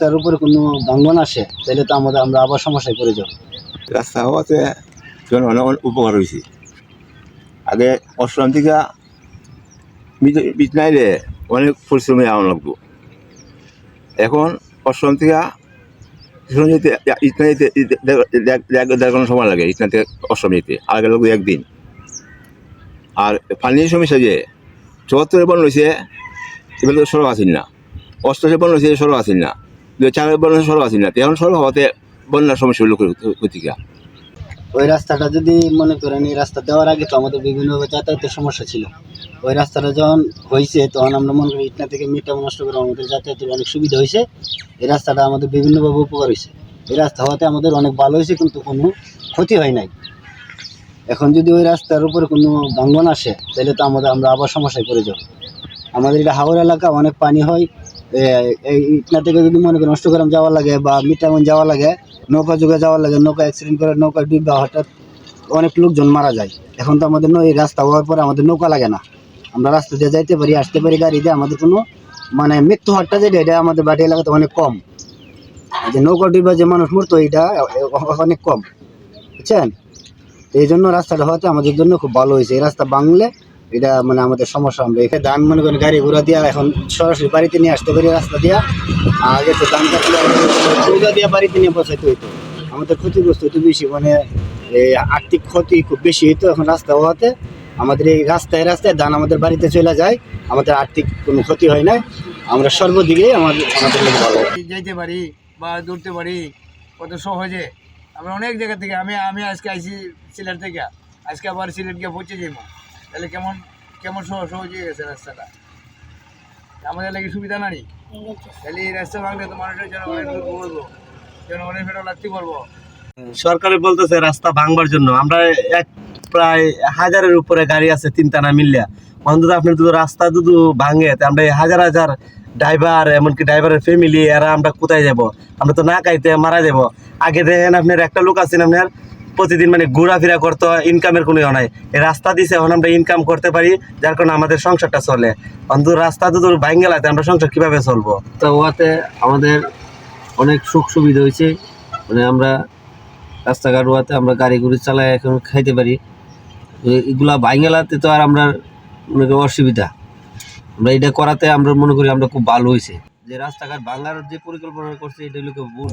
রাস্তার উপরে কোনো ভাঙ্গন আসে তাহলে তো আমরা আবার সমস্যায় পড়ে যাব। রাস্তা হওয়াতে অনেক উপকার হয়েছে। আগে অষ্টম থেকে বিছনাইলে অনেক পরিশ্রমে আনা লাগতো। এখন অষ্টম থেকে যেতে ইটনা যেতে দেড় ঘন্টা সময় লাগে। ইটনা থেকে অষ্টম যেতে আগে লাগতো একদিন। আর পানির সমস্যা যে 74 বন রয়েছে, এবার তো সড়ক আসেন না। 88 বন রয়েছে, সড়ক আসেন না। 2004 বন রয়েছে, সড়ক আসেন না। এখন সড়ক হওয়াতে বন্যার সমস্যা হলো ক্ষতিকা। ওই রাস্তাটা যদি মনে করেন এই রাস্তা দেওয়ার আগে তো আমাদের বিভিন্নভাবে যাতায়াতের সমস্যা ছিল। ওই রাস্তাটা যখন হয়েছে তখন আমরা মনে করি ইটনা থেকে মিটার নষ্ট করে আমাদের যাতায়াতের অনেক সুবিধা হয়েছে। এই রাস্তাটা আমাদের বিভিন্নভাবে উপকার হয়েছে। এই রাস্তা হওয়াতে আমাদের অনেক ভালো হয়েছে, কিন্তু কোনো ক্ষতি হয় নাই। এখন যদি ওই রাস্তার উপরে কোনো ভাঙ্গন আসে তাহলে তো আমরা আবার সমস্যায় পড়ে যাব। আমাদের এটা হাওড় এলাকা, অনেক পানি হয়। এই ইটনা থেকে যদি মনে করেন নষ্টগ্রাম যাওয়া লাগে বা মিটামন যাওয়া লাগে, নৌকা যুগে যাওয়ার লাগে, নৌকা অ্যাক্সিডেন্ট করে নৌকা ডুববা হঠাৎ অনেক লোকজন মারা যায়। এখন তো আমাদের এই রাস্তা হওয়ার পরে আমাদের নৌকা লাগে না, আমরা রাস্তা দিয়ে যাইতে পারি, আসতে পারি গাড়ি দিয়ে। আমাদের কোনো মানে মৃত্যু হারটা যেটা এটা আমাদের বাড়ি এলাকাতে অনেক কম। যে নৌকা ডুববা যে মানুষ মরতো এটা অনেক কম, বুঝছেন? এই জন্য রাস্তাটা হওয়াতে আমাদের জন্য খুব ভালো হয়েছে। এই রাস্তা বাংলে এটা মানে আমাদের সমস্যা। আমরা এখানে ধান মনে করেন গাড়ি ঘোড়া দিয়া এখন সরাসরি বাড়িতে নিয়ে আসতে পারি রাস্তা দিয়া। আগে তো ধান কাটলে নৌকা দিয়ে বাড়িতে নিয়ে পৌঁছাইতে হইতো, আমাদের ক্ষতিগ্রস্ত হইতো বেশি, মানে এই আর্থিক ক্ষতি খুব বেশি হইতো। এখন রাস্তা হওয়াতে আমাদের এই রাস্তায় ধান আমাদের বাড়িতে চলে যায়, আমাদের আর্থিক কোনো ক্ষতি হয় না। আমরা সর্বদিকেই আমাদের ভালো যাইতে পারি বা দৌড়তে পারি কত সহজে। আমরা অনেক জায়গা থেকে আমি আজকে আইসি সিলেট থেকে, আজকে আবার সিলেট গিয়ে পৌঁছে যাইব। তাহলে কেমন সহজ হয়ে গেছে রাস্তাটা, আমাদের লাগে সুবিধা নাই। তাহলে এই রাস্তা ভাঙলে তো মানুষের জনগণের বলবো, জনগণের ফেরত লাগতে পারবো। সরকারে বলতেছে রাস্তা ভাঙবার জন্য। আমরা প্রায় 1000-এর উপরে গাড়ি আছে তিনটানা মিললে, অন্তত আপনার যদি রাস্তা যদি ভাঙে আমরা হাজার হাজার ড্রাইভার, এমনকি ড্রাইভারের ফ্যামিলি, এরা আমরা কোথায় যাব? আমরা তো না খাইতে মারা যাব। আগে দেখেন আপনার একটা লোক আছেন আপনার প্রতিদিন মানে ঘোরাফেরা করতে হয়, ইনকামের কোনো নাই। এই রাস্তা দিছে, এখন আমরা ইনকাম করতে পারি, যার কারণে আমাদের সংসারটা চলে। অন্তত রাস্তা যদি ভাঙে গেলাতে আমরা সংসার কিভাবে চলবো? তো ওয়াতে আমাদের অনেক সুখ সুবিধা হয়েছে। মানে আমরা রাস্তাঘাট ওয়াতে আমরা গাড়ি গুড়ি চালাই এখন খাইতে পারি। এগুলা ভাঙেলাতে তো আর আমরা মনে করি অসুবিধা। আমরা এটা করাতে আমরা মনে করি আমরা খুব ভালো হয়েছে। যে রাস্তাঘাট ভাঙার যে পরিকল্পনা করছে এটা হলো ভুল।